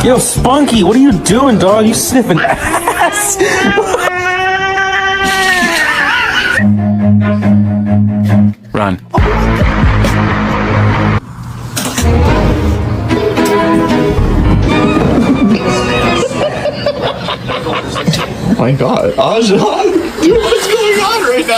Yo, Spunky, what are you doing, dog? You sniffing ass? Run. Oh my god, Ajan! Dude, what's going on right now?